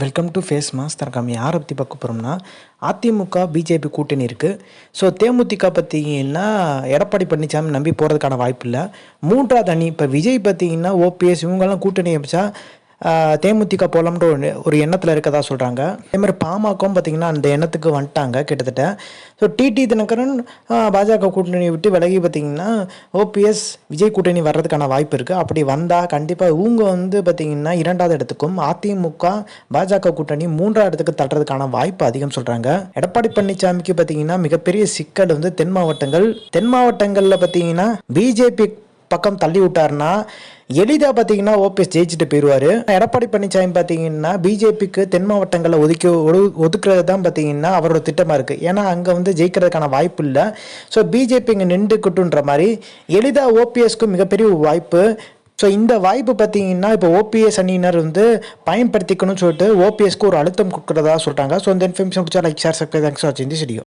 Welcome to face mass. தனக்கு யாரை பற்றி பார்க்க போகிறோம்னா, அதிமுக பிஜேபி கூட்டணி இருக்குது. ஸோ தேமுதிக பார்த்தீங்கன்னா எடப்பாடி பழனிசாமி நம்பி போகிறதுக்கான வாய்ப்பு இல்லை. மூன்றாவது அணி இப்போ விஜய் பார்த்தீங்கன்னா ஓபிஎஸ் இவங்கெல்லாம் கூட்டணி அமைச்சா தேமுதிக போகலாம்ன்ற ஒரு எண்ணத்தில் இருக்கதா சொல்கிறாங்க. அதேமாதிரி பாமகவும் பார்த்திங்கன்னா அந்த எண்ணத்துக்கு வந்துட்டாங்க கிட்டத்தட்ட. ஸோ டிடி தினகரன் பாஜக கூட்டணியை விட்டு விலகி பார்த்திங்கன்னா ஓபிஎஸ் விஜய் கூட்டணி வர்றதுக்கான வாய்ப்பு இருக்குது. அப்படி வந்தால் கண்டிப்பாக இவங்க பார்த்திங்கன்னா 2வது இடத்துக்கும் அதிமுக பாஜக கூட்டணி 3வது இடத்துக்கு தட்டுறதுக்கான வாய்ப்பு அதிகம் சொல்கிறாங்க. எடப்பாடி பழனிசாமிக்கு பார்த்திங்கன்னா மிகப்பெரிய சிக்கல் தென் மாவட்டங்களில் பார்த்திங்கன்னா பிஜேபி பக்கம் தள்ளி விட்டார்னா எளிதாக பார்த்தீங்கன்னா ஓபிஎஸ் ஜெயிச்சுட்டு போயிடுவார். எடப்பாடி பழனிசாமி பார்த்தீங்கன்னா பிஜேபிக்கு தென் மாவட்டங்களில் ஒதுக்குறது தான் பார்த்தீங்கன்னா அவரோட திட்டமாக இருக்குது. ஏன்னா அங்கே ஜெயிக்கிறதுக்கான வாய்ப்பு இல்லை. ஸோ பிஜேபி இங்கே நின்றுக்கிட்டுன்ற மாதிரி எளிதாக ஓபிஎஸ்க்கு மிகப்பெரிய வாய்ப்பு. ஸோ இந்த வாய்ப்பு பார்த்தீங்கன்னா இப்போ ஓபிஎஸ் அணியினர் பயன்படுத்திக்கணும்னு சொல்லிட்டு ஓபிஎஸ்க்கு ஒரு அழுத்தம் கொடுக்குறதா சொல்கிறாங்க. ஸோ இந்த இன்ஃபர்மேஷன் பிடிச்சா like share subscribe. Thanks for வாட்சிங் திஸ் வீடியோ.